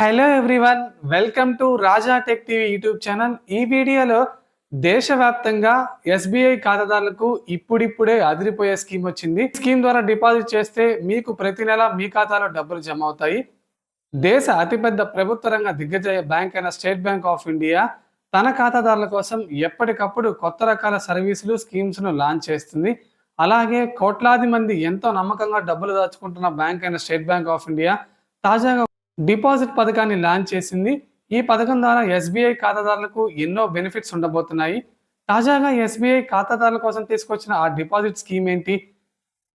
Hello everyone, welcome to Raja tech TV YouTube channel. ఈ వీడియోలో దేశవ్యాప్తంగా ఎస్బీఐ ఖాతాదారులకు ఇప్పుడిప్పుడే అదిరిపోయే స్కీమ్ వచ్చింది. స్కీమ్ ద్వారా డిపాజిట్ చేస్తే మీకు ప్రతి నెల మీ ఖాతాలో డబ్బులు జమ అవుతాయి. దేశ అతిపెద్ద ప్రభుత్వ రంగ దిగ్గజ బ్యాంక్ అయిన స్టేట్ బ్యాంక్ ఆఫ్ ఇండియా తన ఖాతాదారుల కోసం ఎప్పటికప్పుడు కొత్త రకాల సర్వీసులు, స్కీమ్స్ను లాంచ్ చేస్తుంది. అలాగే కోట్లాది మంది ఎంతో నమ్మకంగా డబ్బులు దాచుకుంటున్న బ్యాంక్ అయిన స్టేట్ బ్యాంక్ ఆఫ్ ఇండియా తాజాగా డిపాజిట్ పథకాన్ని లాంచ్ చేసింది. ఈ పథకం ద్వారా ఎస్బీఐ ఖాతాదారులకు ఎన్నో బెనిఫిట్స్ ఉండబోతున్నాయి. తాజాగా ఎస్బీఐ ఖాతాదారుల కోసం తీసుకొచ్చిన ఆ డిపాజిట్ స్కీమ్ ఏంటి,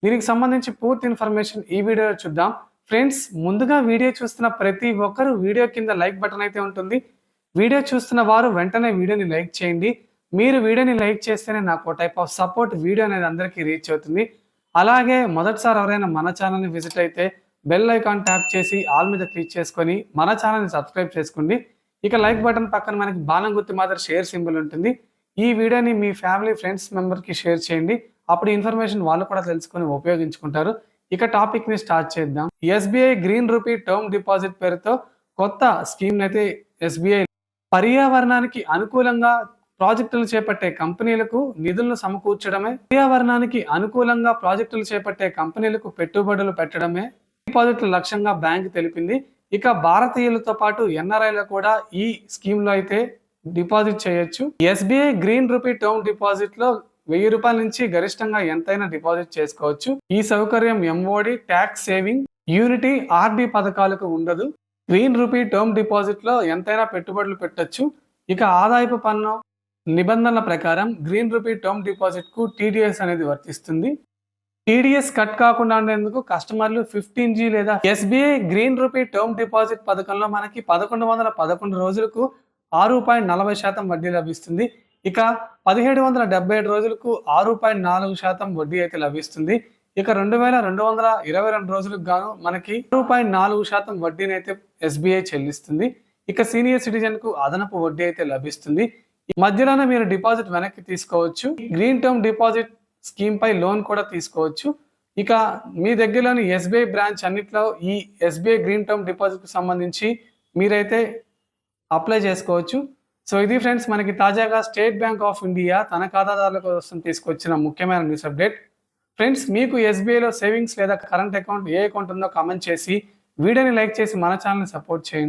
దీనికి సంబంధించి పూర్తి ఇన్ఫర్మేషన్ ఈ వీడియోలో చూద్దాం. ఫ్రెండ్స్, ముందుగా వీడియో చూస్తున్న ప్రతి ఒక్కరు వీడియో కింద లైక్ బటన్ అయితే ఉంటుంది. వీడియో చూస్తున్న వారు వెంటనే వీడియోని లైక్ చేయండి. మీరు వీడియోని లైక్ చేస్తేనే నాకు టైప్ ఆఫ్ సపోర్ట్ వీడియో అనేది అందరికీ రీచ్ అవుతుంది. అలాగే మొదటిసారి ఎవరైనా మన ఛానల్ని విజిట్ అయితే బెల్ ఐకాన్ ట్యాప్ చేసి ఆల్ మీద క్లిక్ చేసుకొని మన ఛానల్ని సబ్స్క్రైబ్ చేసుకోండి. ఇక లైక్ బటన్ పక్కన మనకి బాణం గుర్తు మాత్రం షేర్ సింబల్ ఉంటుంది. ఈ వీడియోని మీ ఫ్యామిలీ, ఫ్రెండ్స్ మెంబర్కి షేర్ చేయండి. అప్పుడు ఇన్ఫర్మేషన్ వాళ్ళు కూడా తెలుసుకొని ఉపయోగించుకుంటారు. ఇక టాపిక్ని స్టార్ట్ చేద్దాం. SBI green rupee term deposit పేరుతో కొత్త స్కీమ్ అయితే ఎస్బీఐ పర్యావరణానికి అనుకూలంగా ప్రాజెక్టులు చేపట్టే కంపెనీలకు నిధులను సమకూర్చడమే, పర్యావరణానికి అనుకూలంగా ప్రాజెక్టులు చేపట్టే కంపెనీలకు పెట్టుబడులు పెట్టడమే డిపాజిట్ల లక్ష్యంగా బ్యాంక్ తెలిపింది. ఇక భారతీయులతో పాటు ఎన్ఆర్ఐలు కూడా ఈ స్కీమ్ లో అయితే డిపాజిట్ చేయొచ్చు. SBI green rupee term deposit లో ₹1000 నుంచి గరిష్టంగా ఎంతైనా డిపాజిట్ చేసుకోవచ్చు. ఈ సౌకర్యం MOD, tax saving, unity, RD పథకాలకు ఉండదు. గ్రీన్ రూపీ టర్మ్ డిపాజిట్ లో ఎంతైనా పెట్టుబడులు పెట్టొచ్చు. ఇక ఆదాయపు పన్ను నిబంధనల ప్రకారం గ్రీన్ రూపీ టర్మ్ డిపాజిట్ కు టీడీఎస్ అనేది వర్తిస్తుంది. టీడీఎస్ కట్ కాకుండా ఉండేందుకు కస్టమర్లు 15G లేదా SBI green rupee term deposit పథకంలో మనకి 1111 రోజులకు 6.40% వడ్డీ లభిస్తుంది. ఇక 1777 రోజులకు 6.4% వడ్డీ అయితే లభిస్తుంది. ఇక 2222 రోజులకు గాను మనకి 6.4% వడ్డీని అయితే ఎస్బీఐ చెల్లిస్తుంది. ఇక సీనియర్ సిటిజన్ కు అదనపు వడ్డీ అయితే లభిస్తుంది. మధ్యలోనే మీరు డిపాజిట్ వెనక్కి తీసుకోవచ్చు. గ్రీన్ టర్మ్ డిపాజిట్ స్కీమ్ పై లోన్ కూడా తీసుకోవచ్చు. ఇక మీ దగ్గరలోని ఎస్బీఐ బ్రాంచ్ అన్నిట్లో ఈ ఎస్బీఐ గ్రీన్ టర్మ్ డిపాజిట్ కు సంబంధించి మీరైతే అప్లై చేసుకోవచ్చు. సో ఇది ఫ్రెండ్స్, మనకి తాజాగా స్టేట్ బ్యాంక్ ఆఫ్ ఇండియా తన ఖాతాదారుల కోసం తీసుకొచ్చిన ముఖ్యమైన న్యూస్ అప్డేట్. ఫ్రెండ్స్, మీకు ఎస్బీఐలో సేవింగ్స్ లేదా కరెంట్ అకౌంట్ ఏ అకౌంట్ ఉందో కామెంట్ చేసి వీడియోని లైక్ చేసి మన ఛానల్ని సపోర్ట్ చేయండి.